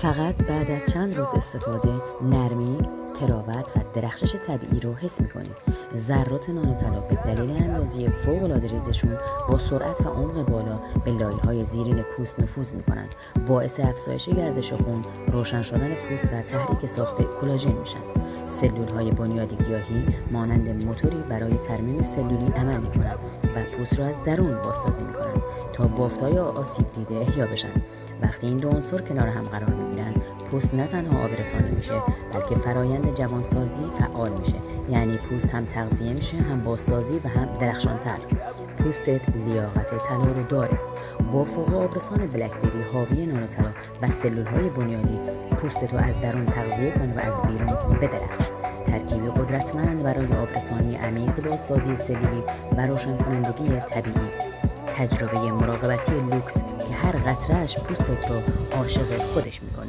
فقط بعد از چند روز استفاده نرمی، تراوت و درخشش طبیعی رو حس می‌کنید. ذرات نانوطلا به دلیل اندازه فوق‌العاده ریزشون با سرعت و عمق بالا به لایه‌های زیرین پوست نفوذ می‌کنند. باعث افزایش گردش خون، روشن شدن پوست و تحریک ساخت کلاژن میشن. سلول‌های بنیادی گیاهی مانند موتوری برای ترمیم سلولی عمل می‌کنند و پوست را از درون بازسازی می‌کنند تا بافت‌های آسیب دیده احیا بشن. وقتی این دو عنصر کنار هم قرار می‌گیرن، پوست نه تنها آبرسانی میشه، بلکه فرایند جوانسازی فعال میشه. یعنی پوست هم تغذیه میشه، هم بازسازی و هم درخشانتر. پوستت لیاقت طلا رو داره. با فوق آبرسان بلکبری حاوی نانوطلا و سلول‌های بنیادی، پوستتو از درون تغذیه کن و از بیرون بدرخش. ترکیب قدرتمند برای آبرسانی عمیق، بازسازی سلولی و روشن کنندگی طبیعی. تجربه مراقبتی لوکس که هر قطره‌اش پوستت رو عاشق خودش میکنه.